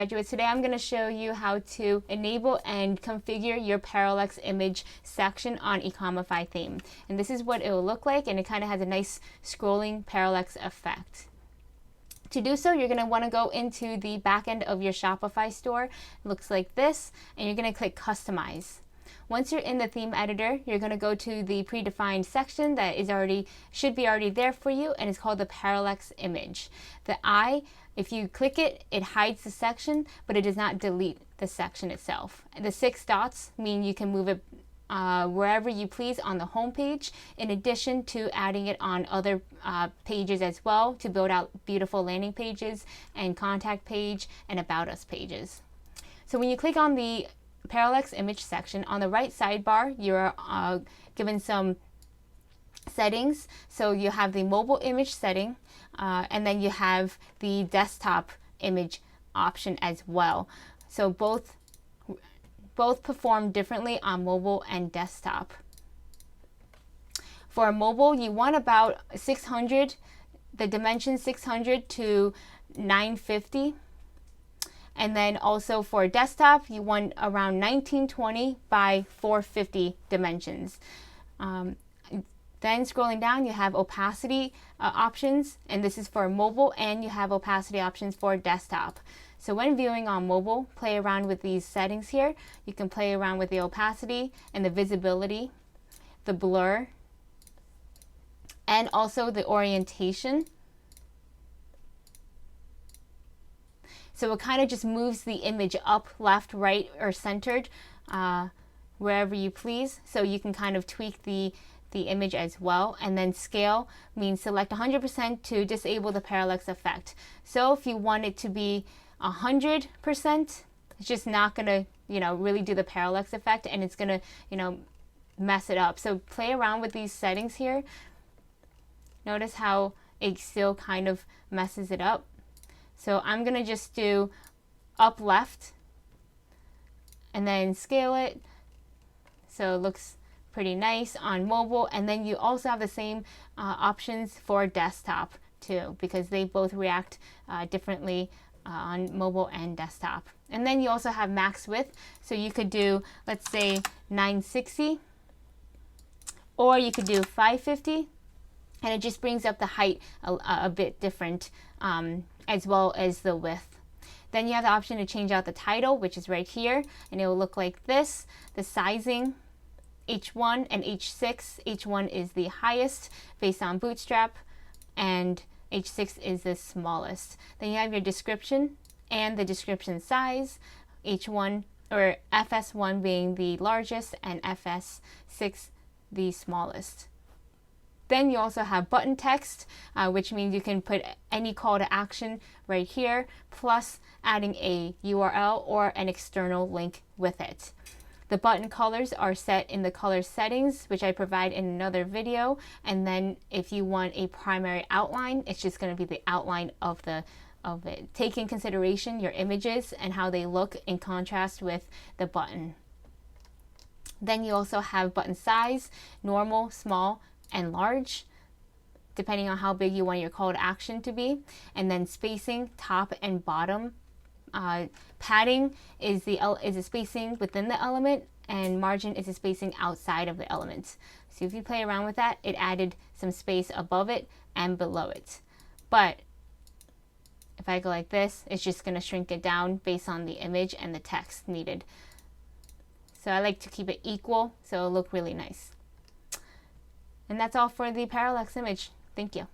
Graduates, today I'm going to show you how to enable and configure your Parallax image section on Ecomify Theme. And this is what it will look like, and it kind of has a nice scrolling parallax effect. To do so, you're going to want to go into the back end of your Shopify store. It looks like this, and you're going to click Customize. Once you're in the theme editor, you're going to go to the predefined section that should be already there for you, and it's called the Parallax image. The I, if you click it, it hides the section, but it does not delete the section itself. The 6 dots mean you can move it wherever you please on the home page, in addition to adding it on other pages as well to build out beautiful landing pages and contact page and about us pages. So when you click on the Parallax image section, on the right sidebar, you're given some settings. So you have the mobile image setting, and then you have the desktop image option as well. So both perform differently on mobile and desktop. For mobile, you want about 600, the dimension 600 to 950. And then also for desktop, you want around 1920 by 450 dimensions. Then scrolling down, you have opacity options, and this is for mobile, and you have opacity options for desktop. So when viewing on mobile, play around with these settings here. You can play around with the opacity and the visibility, the blur, and also the orientation. So it kind of just moves the image up, left, right, or centered, wherever you please. So you can kind of tweak the image as well. And then scale means select 100% to disable the parallax effect. So if you want it to be 100%, it's just not gonna, really do the parallax effect, and it's gonna, mess it up. So play around with these settings here. Notice how it still kind of messes it up. So I'm gonna just do up left and then scale it so it looks pretty nice on mobile. And then you also have the same options for desktop too, because they both react differently on mobile and desktop. And then you also have max width, so you could do, let's say, 960, or you could do 550, and it just brings up the height a bit different, as well as the width. Then you have the option to change out the title, which is right here, and it will look like this. The sizing, H1 and H6. H1 is the highest based on Bootstrap, and H6 is the smallest. Then you have your description and the description size, H1 or FS1 being the largest and FS6 the smallest. Then you also have button text, which means you can put any call to action right here, plus adding a URL or an external link with it. The button colors are set in the color settings, which I provide in another video. And then if you want a primary outline, it's just going to be the outline of it. Take in consideration your images and how they look in contrast with the button. Then you also have button size, normal, small, and large, depending on how big you want your call to action to be. And then spacing, top and bottom. Padding is the spacing within the element, and margin is the spacing outside of the element. So if you play around with that, it added some space above it and below it. But if I go like this, it's just going to shrink it down based on the image and the text needed. So I like to keep it equal so it'll look really nice. And that's all for the parallax image. Thank you.